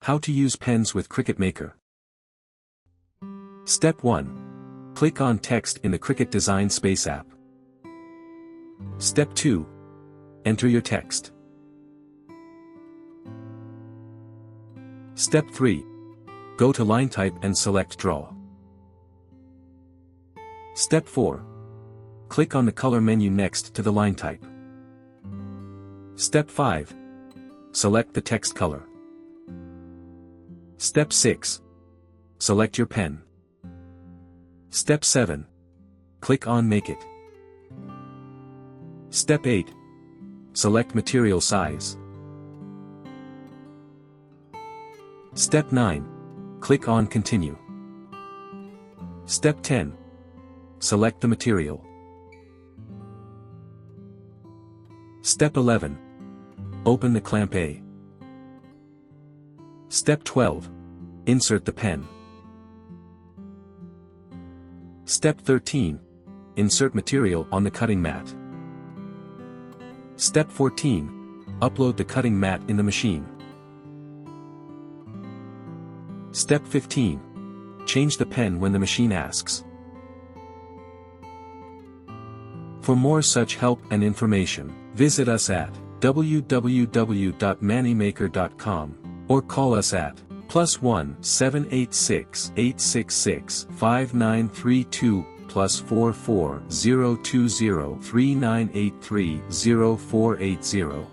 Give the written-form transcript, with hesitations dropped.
How to use pens with Cricut Maker. Step 1. Click on text in the Cricut Design Space app. Step 2. Enter your text. Step 3. Go to Line Type and select Draw. Step 4. Click on the Color menu next to the line type. Step 5. Select the text color. Step 6. Select your pen. Step 7. Click on Make It. Step 8. Select material size. Step 9. Click on Continue. Step 10. Select the material. Step 11. Open the clamp A. Step 12. Insert the pen. Step 13. Insert material on the cutting mat. Step 14. Upload the cutting mat in the machine. Step 15. Change the pen when the machine asks. For more such help and information, visit us at www.manimaker.com or call us at +1 786 866 5932 +44 020 3983 0480.